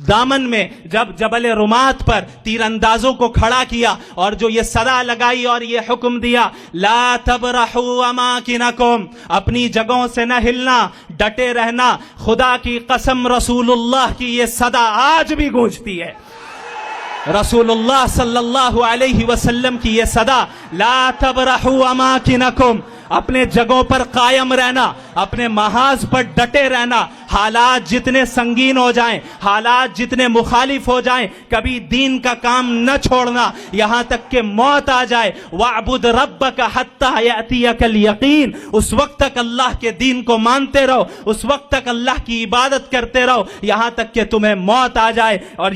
[SPEAKER 1] دامن میں جب جبل رمات پر تیر اندازوں کو کھڑا کیا اور جو یہ صدا لگائی اور یہ حکم دیا لا تبرحوا اماکنکم، اپنی جگہوں سے نہ ہلنا، ڈٹے رہنا، خدا کی قسم رسول اللہ کی یہ صدا آج بھی گونجتی ہے، رسول اللہ صلی اللہ علیہ وسلم کی یہ صدا لا تبرحوا اماکنکم، اپنے جگہوں پر قائم رہنا، اپنے محاذ پر ڈٹے رہنا، حالات جتنے سنگین ہو جائیں، حالات جتنے مخالف ہو جائیں، کبھی دین کا کام نہ چھوڑنا یہاں تک کہ موت آ جائے۔ وَاعْبُدْ رَبَّكَ حَتَّى يَأْتِيَكَ الْيَقِينُ، اس وقت تک اللہ کے دین کو مانتے رہو، اس وقت تک اللہ کی عبادت کرتے رہو یہاں تک کہ تمہیں موت آ جائے۔ اور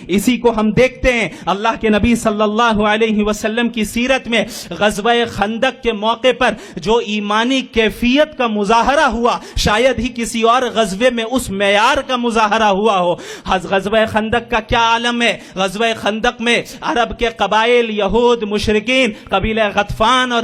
[SPEAKER 1] اسی کو ہم دیکھتے ہیں اللہ کے نبی صلی اللہ علیہ وسلم کی سیرت میں غزوہ خندق کے موقع پر جو ایمانی کیفیت کا مظاہرہ ہوا، شاید ہی کسی اور غزوے میں اس معیار کا مظاہرہ ہوا ہو۔ غزوہ خندق کا کیا عالم ہے؟ غزوہ خندق میں عرب کے قبائل، یہود، مشرکین، قبیلہ غطفان اور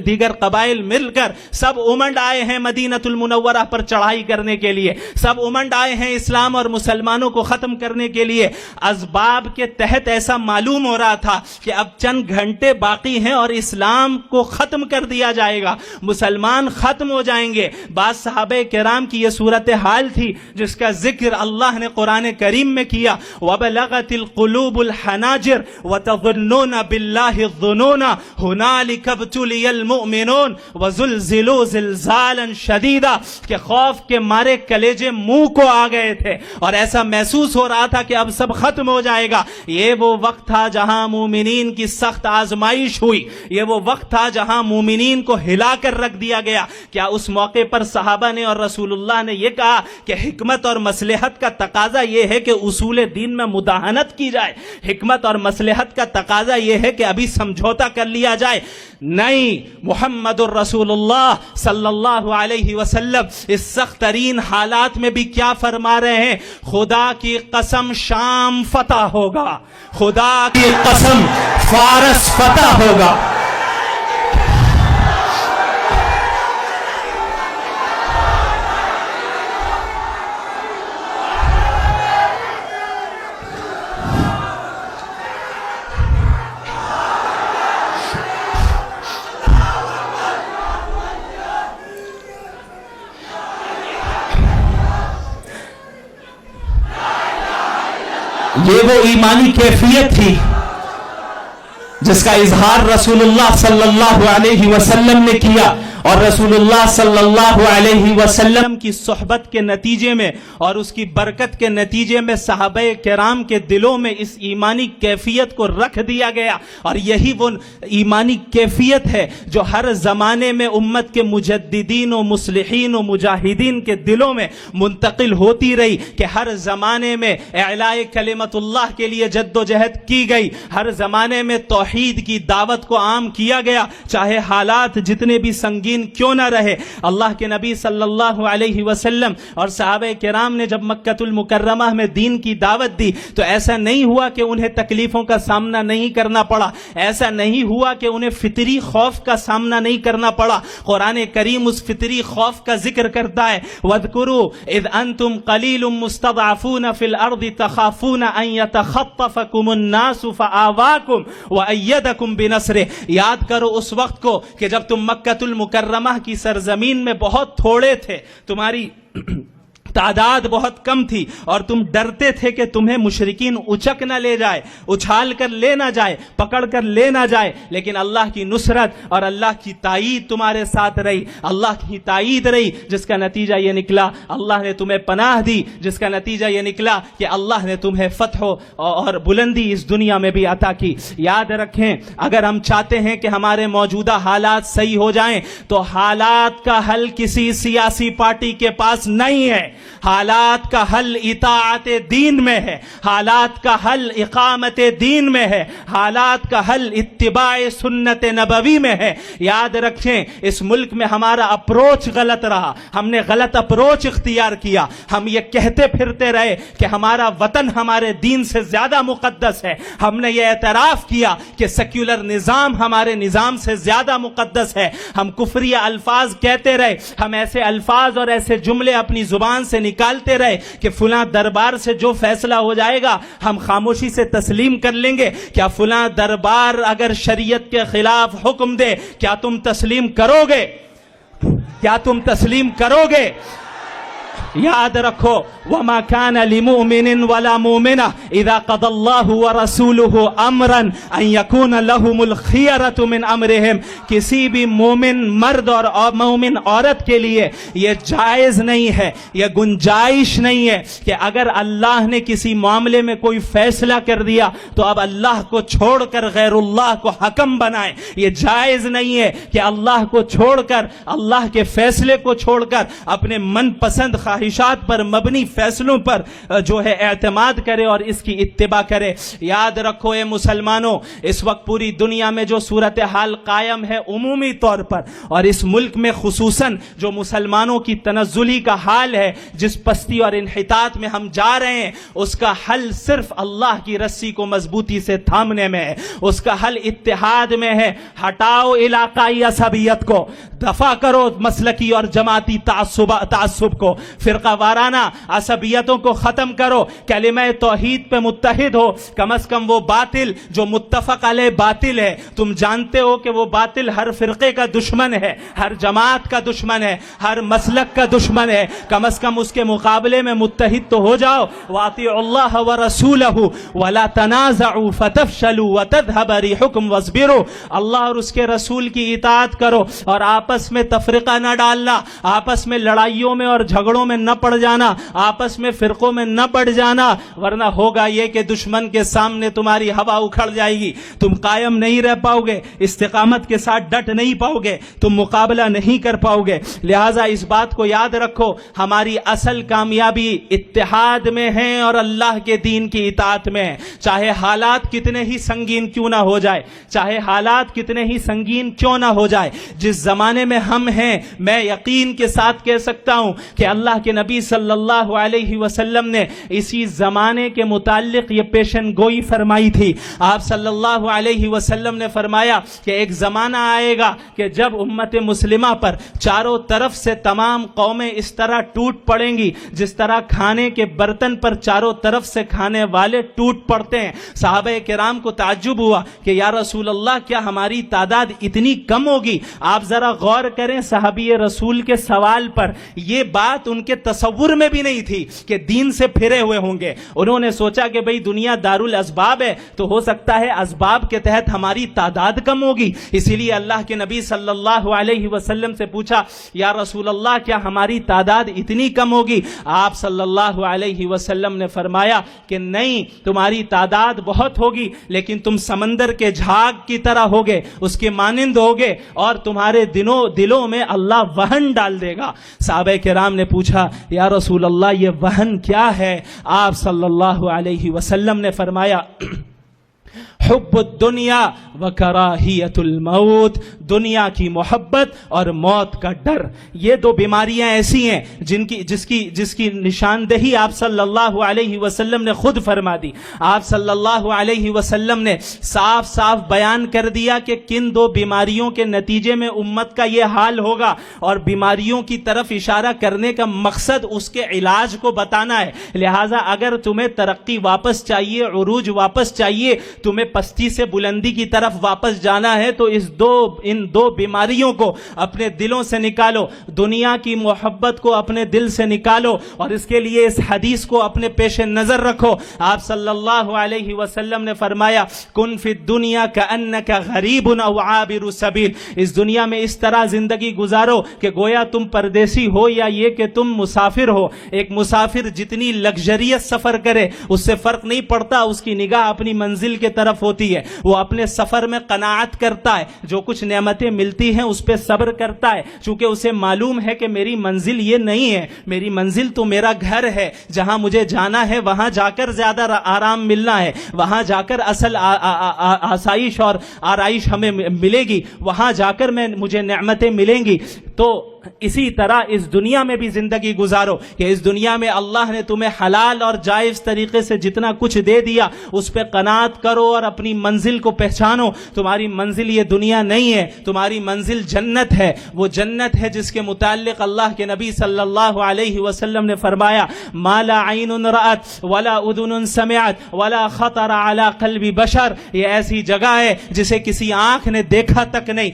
[SPEAKER 1] دیگر قبائل مل کر سب امنڈ آئے ہیں مدینۃ المنورہ پر چڑھائی کرنے کے لیے، سب امنڈ آئے ہیں اسلام اور مسلمانوں کو ختم کرنے کے لیے۔ اسباب کے تحت ایسا معلوم ہو رہا تھا کہ اب چند گھنٹے باقی ہیں اور اسلام کو ختم کر دیا جائے گا، مسلمان ختم ہو جائیں گے۔ بعض صحابہ کرام کی یہ صورتحال تھی جس کا ذکر اللہ نے قرآن کریم میں کیا، وَبَلَغَتِ الْقُلُوبُ الْحَنَاجِرَ وَتَظُنُّونَ بِاللَّهِ الظُّنُونَ هُنَالِكَ ابْتُلِيَ الْمُؤْمِنُونَ وَزُلْزِلُوا زِلْزَالًا شَدِيدًا، کہ خوف کے مارے کلیجے منہ کو آ گئے تھے اور ایسا محسوس ہو رہا تھا کہ اب سب ختم ہو جائے گا۔ یہ وہ وقت تھا جہاں مومنین کی سخت آزمائش ہوئی، یہ وہ وقت تھا جہاں مومنین کو ہلا کر رکھ دیا گیا۔ کیا اس موقع پر صحابہ نے اور رسول اللہ نے یہ کہا کہ حکمت اور مصلحت کا تقاضا یہ ہے کہ اصول دین میں مداہنت کی جائے، حکمت اور مصلحت کا تقاضا یہ ہے کہ ابھی سمجھوتا کر لیا جائے. نہیں، محمد الرسول اللہ صلی اللہ علیہ وسلم اس سخت ترین حالات میں بھی کیا فرما رہے ہیں؟ خدا کی قسم شام فتح ہوگا، خدا کی قسم فارس فتح ہوگا. یہ وہ ایمانی کیفیت تھی جس کا اظہار رسول اللہ صلی اللہ علیہ وسلم نے کیا، اور رسول اللہ صلی اللہ علیہ وسلم کی صحبت کے نتیجے میں اور اس کی برکت کے نتیجے میں صحابہ کرام کے دلوں میں اس ایمانی کیفیت کو رکھ دیا گیا. اور یہی وہ ایمانی کیفیت ہے جو ہر زمانے میں امت کے مجددین و مصلحین و مجاہدین کے دلوں میں منتقل ہوتی رہی، کہ ہر زمانے میں اعلاء کلمت اللہ کے لیے جد و جہد کی گئی، ہر زمانے میں توحید کی دعوت کو عام کیا گیا، چاہے حالات جتنے بھی سنگین کیوں نہ رہے. اللہ کے نبی صلی اللہ علیہ وسلم اور صحابہ کرام نے جب مکہ المکرمہ میں دین کی دعوت دی تو ایسا نہیں ہوا کہ انہیں تکلیفوں کا سامنا نہیں کرنا پڑا، ایسا نہیں ہوا کہ انہیں فطری خوف کا سامنا نہیں کرنا پڑا. قرآن کریم اس فطری خوف کا ذکر کرتا ہے، وَاذْكُرُوا اِذْ أَنْتُمْ قَلِيلٌ مُسْتَضْعَفُونَ فِي الْأَرْضِ تَخَافُونَ أَنْ يَتَخَطَّفَكُمُ النَّاسُ فَآوَاكُمْ وَأَيَّدَكُمْ بِنَصْرِهِ. یاد کرو اس وقت کو کہ جب تم مکہ المکرمہ کی سرزمین میں بہت تھوڑے تھے، تمہاری تعداد بہت کم تھی، اور تم ڈرتے تھے کہ تمہیں مشرکین اچک نہ لے جائے، اچھال کر لے نہ جائے، پکڑ کر لے نہ جائے. لیکن اللہ کی نصرت اور اللہ کی تائید تمہارے ساتھ رہی، اللہ کی تائید رہی، جس کا نتیجہ یہ نکلا اللہ نے تمہیں پناہ دی، جس کا نتیجہ یہ نکلا کہ اللہ نے تمہیں فتح اور بلندی اس دنیا میں بھی عطا کی. یاد رکھیں، اگر ہم چاہتے ہیں کہ ہمارے موجودہ حالات صحیح ہو جائیں تو حالات کا حل کسی سیاسی پارٹی کے پاس نہیں ہے، حالات کا حل اطاعت دین میں ہے، حالات کا حل اقامت دین میں ہے، حالات کا حل اتباع سنت نبوی میں ہے. یاد رکھیں، اس ملک میں ہمارا اپروچ غلط رہا، ہم نے غلط اپروچ اختیار کیا، ہم یہ کہتے پھرتے رہے کہ ہمارا وطن ہمارے دین سے زیادہ مقدس ہے، ہم نے یہ اعتراف کیا کہ سیکولر نظام ہمارے نظام سے زیادہ مقدس ہے، ہم کفریہ الفاظ کہتے رہے، ہم ایسے الفاظ اور ایسے جملے اپنی زبان سے نکالتے رہے کہ فلاں دربار سے جو فیصلہ ہو جائے گا ہم خاموشی سے تسلیم کر لیں گے. کیا فلاں دربار اگر شریعت کے خلاف حکم دے کیا تم تسلیم کرو گے؟ کیا تم تسلیم کرو گے؟ یاد رکھو، وَمَا كَانَ لِمُؤْمِنٍ وَلَا مُؤْمِنَةٍ إِذَا قَضَى اللَّهُ وَرَسُولُهُ أَمْرًا أَن يَكُونَ لَهُمُ الْخِيَرَةُ مِنْ أَمْرِهِمْ. کسی بھی مومن مرد اور مومن عورت کے لیے یہ جائز نہیں ہے، یہ گنجائش نہیں ہے کہ اگر اللہ نے کسی معاملے میں کوئی فیصلہ کر دیا تو اب اللہ کو چھوڑ کر غیر اللہ کو حکم بنائیں. یہ جائز نہیں ہے کہ اللہ کو چھوڑ کر، اللہ کے فیصلے کو چھوڑ کر اپنے من پسند خواہشات پر مبنی فیصلوں پر جو ہے اعتماد کرے اور اس کی اتباع کرے. یاد رکھو اے مسلمانوں، اس وقت پوری دنیا میں جو صورتحال قائم ہے عمومی طور پر، اور اس ملک میں خصوصاً جو مسلمانوں کی تنزلی کا حال ہے، جس پستی اور انحطاط میں ہم جا رہے ہیں، اس کا حل صرف اللہ کی رسی کو مضبوطی سے تھامنے میں ہے، اس کا حل اتحاد میں ہے. ہٹاؤ علاقائی عصبیت کو، دفع کرو مسلکی اور جماعتی تعصب کو، فرقہ وارانہ عصبیتوں کو ختم کرو، کلمہ توحید پہ متحد ہو. کم از کم وہ باطل جو متفق علیہ باطل ہے، تم جانتے ہو کہ وہ باطل ہر فرقے کا دشمن ہے، ہر جماعت کا دشمن ہے، ہر مسلک کا دشمن ہے. کم از کم اس کے مقابلے میں متحد تو ہو جاؤ. وَأَطِيعُوا اللَّهَ وَرَسُولَهُ وَلَا تَنَازَعُوا فَتَفْشَلُوا وَتَذْهَبَ رِيحُكُمْ وَاصْبِرُوا. اللہ اور اس کے رسول کی اطاعت کرو اور آپس میں تفرقہ نہ ڈالنا، آپس میں لڑائیوں میں اور جھگڑوں میں نہ پڑ جانا، آپس میں فرقوں میں نہ بڑھ جانا، ورنہ ہوگا یہ کہ دشمن کے سامنے تمہاری ہوا اکھڑ جائے گی، تم قائم نہیں رہ پاؤ گے، استقامت کے ساتھ ڈٹ نہیں پاؤ گے، تم مقابلہ نہیں کر پاؤ گے۔ لہٰذا اس بات کو یاد رکھو، ہماری اصل کامیابی اتحاد میں ہے اور اللہ کے دین کی اطاعت میں ہے، چاہے حالات کتنے ہی سنگین کیوں نہ ہو جائے، چاہے حالات کتنے ہی سنگین کیوں نہ ہو جائے۔ جس زمانے میں ہم ہیں، میں یقین کے ساتھ کہہ سکتا ہوں کہ اللہ کے نبی صلی اللہ علیہ وسلم نے اسی زمانے کے متعلق یہ پیشن گوئی فرمائی تھی۔ آپ صلی اللہ علیہ وسلم نے فرمایا کہ ایک زمانہ آئے گا کہ جب امت مسلمہ پر چاروں طرف سے تمام قومیں اس طرح ٹوٹ پڑیں گی جس طرح کھانے کے برتن پر چاروں طرف سے کھانے والے ٹوٹ پڑتے ہیں۔ صحابہ کرام کو تعجب ہوا کہ یا رسول اللہ، کیا ہماری تعداد اتنی کم ہوگی؟ آپ ذرا غور کریں صحابی رسول کے سوال پر، یہ بات ان کے تصور میں بھی نہیں تھی کہ دین سے پھرے ہوئے ہوں گے۔ انہوں نے سوچا کہ بھئی دنیا دارالاسباب ہے تو ہو سکتا ہے اسباب کے تحت ہماری تعداد کم ہوگی، اسی لیے اللہ کے نبی صلی اللہ علیہ وسلم سے پوچھا یا رسول اللہ، کیا ہماری تعداد اتنی کم ہوگی؟ آپ صلی اللہ علیہ وسلم نے فرمایا کہ نہیں، تمہاری تعداد بہت ہوگی، لیکن تم سمندر کے جھاگ کی طرح ہوگے، اس کے مانند ہوگے، اور تمہارے دلوں میں اللہ وہن ڈال دے گا۔ صحابہ کرام نے پوچھا یا رسول اللہ، یہ وہن کیا ہے؟ آپ صلی اللہ علیہ وسلم نے فرمایا حب الدنیا وکراہیت الموت، دنیا کی محبت اور موت کا ڈر۔ یہ دو بیماریاں ایسی ہیں جس کی نشاندہی آپ صلی اللہ علیہ وسلم نے خود فرما دی۔ آپ صلی اللہ علیہ وسلم نے صاف صاف بیان کر دیا کہ کن دو بیماریوں کے نتیجے میں امت کا یہ حال ہوگا، اور بیماریوں کی طرف اشارہ کرنے کا مقصد اس کے علاج کو بتانا ہے۔ لہٰذا اگر تمہیں ترقی واپس چاہیے، عروج واپس چاہیے، تمہیں پستی سے بلندی کی طرف واپس جانا ہے، تو ان دو بیماریوں کو اپنے دلوں سے نکالو، دنیا کی محبت کو اپنے دل سے نکالو، اور اس کے لیے اس حدیث کو اپنے پیش نظر رکھو۔ آپ صلی اللہ علیہ وسلم نے فرمایا کن فی الدنیا کأنک غریب او عابر سبیل، اس دنیا میں اس طرح زندگی گزارو کہ گویا تم پردیسی ہو یا یہ کہ تم مسافر ہو۔ ایک مسافر جتنی لگژریس سفر کرے اس سے فرق نہیں پڑتا، اس کی نگاہ اپنی منزل کے طرف ہوتی ہے، وہ اپنے سفر میں قناعت کرتا ہے، جو کچھ نعمتیں ملتی ہیں اس پہ صبر کرتا ہے، چونکہ اسے معلوم ہے کہ میری منزل یہ نہیں ہے، میری منزل تو میرا گھر ہے، جہاں مجھے جانا ہے وہاں جا کر زیادہ آرام ملنا ہے، وہاں جا کر اصل آسائش اور آرائش ہمیں ملے گی، وہاں جا کر مجھے نعمتیں ملیں گی۔ تو اسی طرح اس دنیا میں بھی زندگی گزارو کہ اس دنیا میں اللہ نے تمہیں حلال اور جائز طریقے سے جتنا کچھ دے دیا اس پہ قناعت کرو اور اپنی منزل کو پہچانو۔ تمہاری منزل یہ دنیا نہیں ہے، تمہاری منزل جنت ہے، وہ جنت ہے جس کے متعلق اللہ کے نبی صلی اللہ علیہ وسلم نے فرمایا ما لا عین رأت ولا اذن سمعت ولا خطر علی قلب بشر، یہ ایسی جگہ ہے جسے کسی آنکھ نے دیکھا تک نہیں،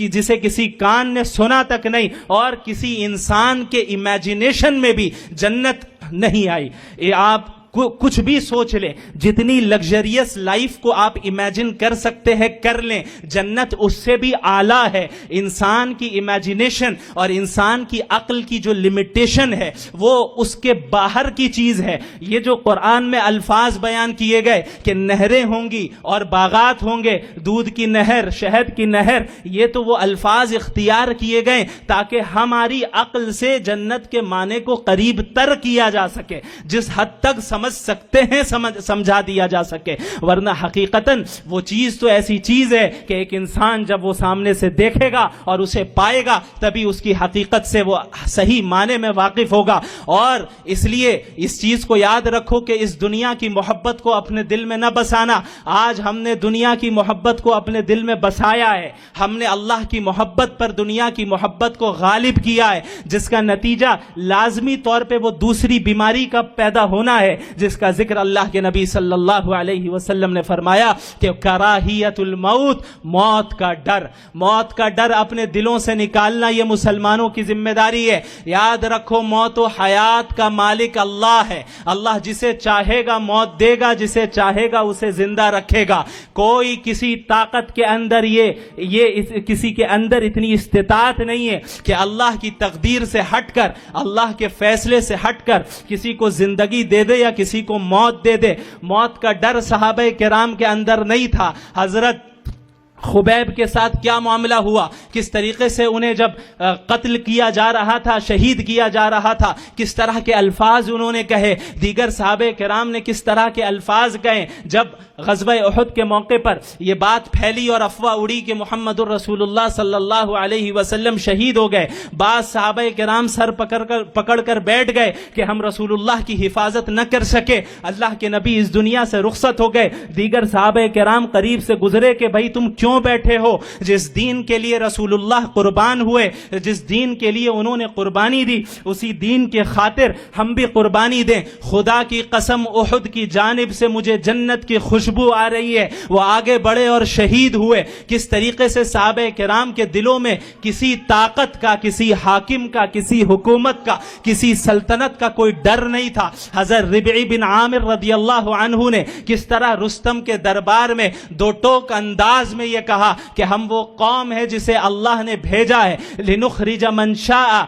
[SPEAKER 1] جسے کسی کان نے سنا تک نہیں، اور کسی انسان کے امیجنیشن میں بھی جنت نہیں آئی۔ یہ آپ کچھ بھی سوچ لیں، جتنی لگژریس لائف کو آپ امیجن کر سکتے ہیں کر لیں، جنت اس سے بھی اعلیٰ ہے۔ انسان کی امیجنیشن اور انسان کی عقل کی جو لمیٹیشن ہے وہ اس کے باہر کی چیز ہے۔ یہ جو قرآن میں الفاظ بیان کیے گئے کہ نہریں ہوں گی اور باغات ہوں گے، دودھ کی نہر، شہد کی نہر، یہ تو وہ الفاظ اختیار کیے گئے تاکہ ہماری عقل سے جنت کے معنی کو قریب تر کیا جا سکے، جس حد تک سمجھ سکتے ہیں سمجھا دیا جا سکے، ورنہ حقیقتاً وہ چیز تو ایسی چیز ہے کہ ایک انسان جب وہ سامنے سے دیکھے گا اور اسے پائے گا تبھی اس کی حقیقت سے وہ صحیح معنی میں واقف ہوگا۔ اور اس لیے اس چیز کو یاد رکھو کہ اس دنیا کی محبت کو اپنے دل میں نہ بسانا۔ آج ہم نے دنیا کی محبت کو اپنے دل میں بسایا ہے، ہم نے اللہ کی محبت پر دنیا کی محبت کو غالب کیا ہے، جس کا نتیجہ لازمی طور پہ وہ دوسری بیماری کا پیدا ہونا ہے جس کا ذکر اللہ کے نبی صلی اللہ علیہ وسلم نے فرمایا کہ کراہیت الموت، موت کا ڈر اپنے دلوں سے نکالنا یہ مسلمانوں کی ذمہ داری ہے۔ یاد رکھو موت و حیات کا مالک اللہ ہے، اللہ جسے چاہے گا موت دے گا، جسے چاہے گا اسے زندہ رکھے گا۔ کوئی کسی طاقت کے اندر کسی کے اندر اتنی استطاعت نہیں ہے کہ اللہ کی تقدیر سے ہٹ کر، اللہ کے فیصلے سے ہٹ کر کسی کو زندگی دے دے یا کسی کو موت دے دے۔ موت کا ڈر صحابہ کرام کے اندر نہیں تھا۔ حضرت خبیب کے ساتھ کیا معاملہ ہوا، کس طریقے سے انہیں جب قتل کیا جا رہا تھا، شہید کیا جا رہا تھا، کس طرح کے الفاظ انہوں نے کہے، دیگر صحابہ کرام نے کس طرح کے الفاظ کہے۔ جب غزوہ احد کے موقع پر یہ بات پھیلی اور افواہ اڑی کہ محمد الرسول اللہ صلی اللہ علیہ وسلم شہید ہو گئے، بعض صحابہ کرام سر پکڑ کر بیٹھ گئے کہ ہم رسول اللہ کی حفاظت نہ کر سکے، اللہ کے نبی اس دنیا سے رخصت ہو گئے۔ دیگر صحابہ کرام قریب سے گزرے کہ بھائی تم کیوں بیٹھے ہو؟ جس دین کے لیے رسول اللہ قربان ہوئے، جس دین کے لیے انہوں نے قربانی دی، اسی دین کے خاطر ہم بھی قربانی دیں۔ خدا کی قسم احد کی جانب سے مجھے جنت کی خوشبو آ رہی ہے۔ وہ آگے بڑھے اور شہید ہوئے۔ کس طریقے سے صحابہ کرام کے دلوں میں کسی طاقت کا، کسی حاکم کا، کسی حکومت کا، کسی سلطنت کا کوئی ڈر نہیں تھا۔ حضرت ربعی بن عامر رضی اللہ عنہ نے کس طرح رستم کے دربار میں دو ٹوک انداز میں یہ کہا کہ ہم وہ قوم ہے جسے اللہ نے بھیجا ہے لنخرج من شاء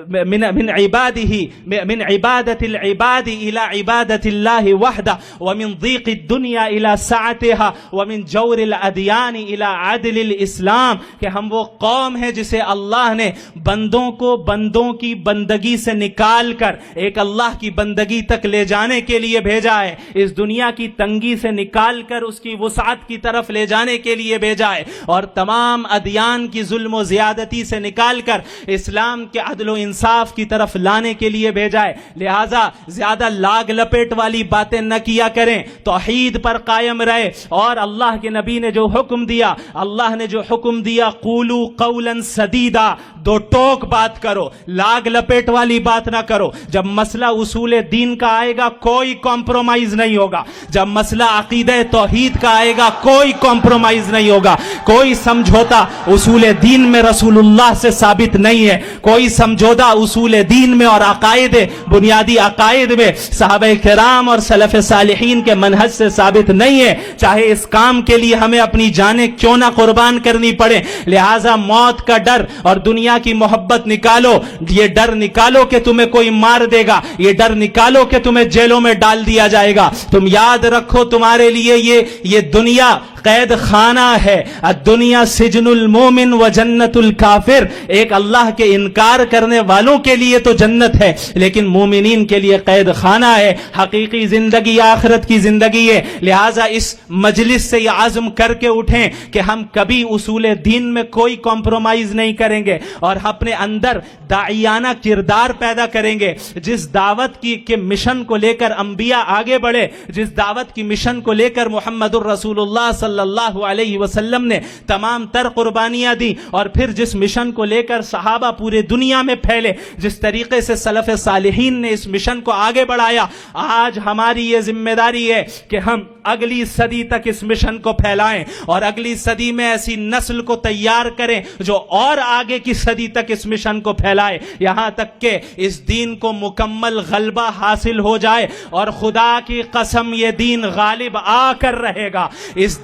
[SPEAKER 1] من عباده من عبادت العباد الى عبادت اللہ وحدہ ومن ضیق الدنیا الى سعتها ومن جور الادیان الى عدل الاسلام، کہ ہم وہ قوم ہے جسے اللہ نے بندوں کو بندوں کی بندگی سے نکال کر ایک اللہ کی بندگی تک لے جانے کے لیے بھیجا ہے، اس دنیا کی تنگی سے نکال کر اس کی وسعت کی طرف لے جانے کے لیے بھیجا ہے، اور تمام ادیان کی ظلم و زیادتی سے نکال کر اسلام کے عدل و انصاف کی طرف لانے کے لیے بھیجا ہے۔ لہٰذا زیادہ لاگ لپیٹ والی باتیں نہ کیا کریں، توحید پر قائم رہے، اور اللہ کے نبی نے جو حکم دیا، اللہ نے جو حکم دیا قولوا قولا سدیدا، دو ٹوک بات کرو، لاگ لپیٹ والی بات نہ کرو۔ جب مسئلہ اصول دین کا آئے گا کوئی کمپرومائز نہیں ہوگا، جب مسئلہ عقیدہ توحید کا آئے گا کوئی کمپرومائز نہیں ہوگا، کوئی سمجھوتا اصول دین میں رسول اللہ سے ثابت نہیں ہے، کوئی سمجھوتا اصول دین میں اور عقائد، بنیادی عقائد میں صحابہ کرام اور سلف صالحین کے منہج سے ثابت نہیں ہے، چاہے اس کام کے لیے ہمیں اپنی جانیں کیوں نہ قربان کرنی پڑے۔ لہٰذا موت کا ڈر اور دنیا کی محبت نکالو، یہ ڈر نکالو کہ تمہیں کوئی مار دے گا، یہ ڈر نکالو کہ تمہیں جیلوں میں ڈال دیا جائے گا۔ تم یاد رکھو تمہارے لیے یہ دنیا قید خانہ ہے، الدنیا سجن المومن و جنت الکافر، ایک اللہ کے انکار کرنے والوں کے لیے تو جنت ہے لیکن مومنین کے لیے قید خانہ ہے۔ حقیقی زندگی آخرت کی زندگی ہے۔ لہٰذا اس مجلس سے یہ عزم کر کے اٹھیں کہ ہم کبھی اصول دین میں کوئی کمپرومائز نہیں کریں گے اور اپنے اندر داعیانہ کردار پیدا کریں گے۔ جس دعوت کے مشن کو لے کر انبیاء آگے بڑھے، جس دعوت کی مشن کو لے کر محمد الرسول اللہ صلی اللہ علیہ وسلم نے تمام تر قربانیاں دی، اور پھر جس مشن کو لے کر صحابہ پورے دنیا میں پھیلے، جس طریقے سے سلف صالحین نے اس مشن کو آگے بڑھایا، آج ہماری یہ ذمہ داری ہے کہ ہم اگلی صدی تک اس مشن کو پھیلائیں اور اگلی صدی میں ایسی نسل کو تیار کریں جو اور آگے کی صدی تک اس مشن کو پھیلائے، یہاں تک کہ اس دین کو مکمل غلبہ حاصل ہو جائے، اور خدا کی قسم یہ دین غالب آ کر رہے گا۔ اس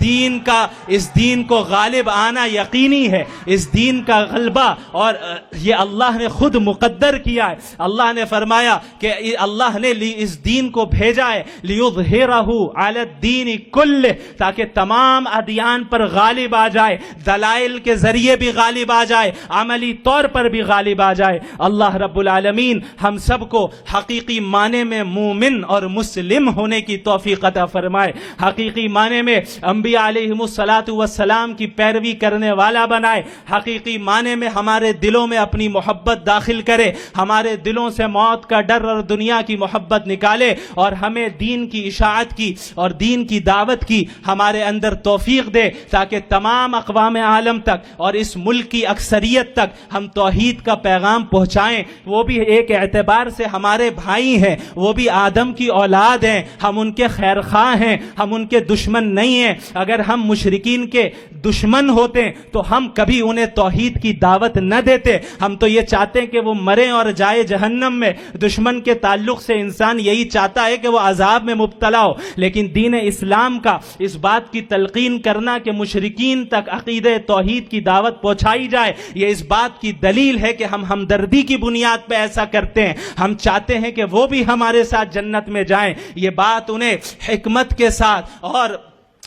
[SPEAKER 1] دین کو غالب آنا یقینی ہے، اس دین کا غلبہ، اور یہ اللہ نے خود مقدر کیا ہے۔ اللہ نے فرمایا کہ اللہ نے اس دین کو بھیجا ہے لیظہرہ علی الدین کلہ، تاکہ تمام ادیان پر غالب آ جائے، دلائل کے ذریعے بھی غالب آ جائے، عملی طور پر بھی غالب آ جائے۔ اللہ رب العالمین ہم سب کو حقیقی معنی میں مومن اور مسلم ہونے کی توفیق عطا فرمائے، حقیقی معنی میں انبیاء علیہمُ السلام کی پیروی کرنے والا بنائے، حقیقی معنی میں ہمارے دلوں میں اپنی محبت داخل کرے، ہمارے دلوں سے موت کا ڈر اور دنیا کی محبت نکالے، اور ہمیں دین کی اشاعت کی اور دین کی دعوت کی ہمارے اندر توفیق دے، تاکہ تمام اقوام عالم تک اور اس ملک کی اکثریت تک ہم توحید کا پیغام پہنچائیں۔ وہ بھی ایک اعتبار سے ہمارے بھائی ہیں، وہ بھی آدم کی اولاد ہیں، ہم ان کے خیر خواہ ہیں، ہم ان کے دشمن نہیں ہیں۔ اگر ہم مشرکین کے دشمن ہوتے تو ہم کبھی انہیں توحید کی دعوت نہ دیتے۔ ہم تو یہ چاہتے ہیں کہ وہ مریں اور جائے جہنم میں۔ دشمن کے تعلق سے انسان یہی چاہتا ہے کہ وہ عذاب میں مبتلا ہو، لیکن دین اسلام کا اس بات کی تلقین کرنا کہ مشرکین تک عقیدہ توحید کی دعوت پہنچائی جائے، یہ اس بات کی دلیل ہے کہ ہم ہمدردی کی بنیاد پہ ایسا کرتے ہیں۔ ہم چاہتے ہیں کہ وہ بھی ہمارے ساتھ جنت میں جائیں۔ یہ بات انہیں حکمت کے ساتھ اور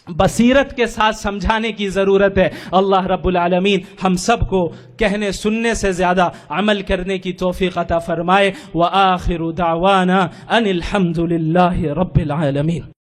[SPEAKER 1] بصیرت کے ساتھ سمجھانے کی ضرورت ہے۔ اللہ رب العالمین ہم سب کو کہنے سننے سے زیادہ عمل کرنے کی توفیق عطا فرمائے۔ وآخر دعوانا ان الحمد للہ رب العالمین۔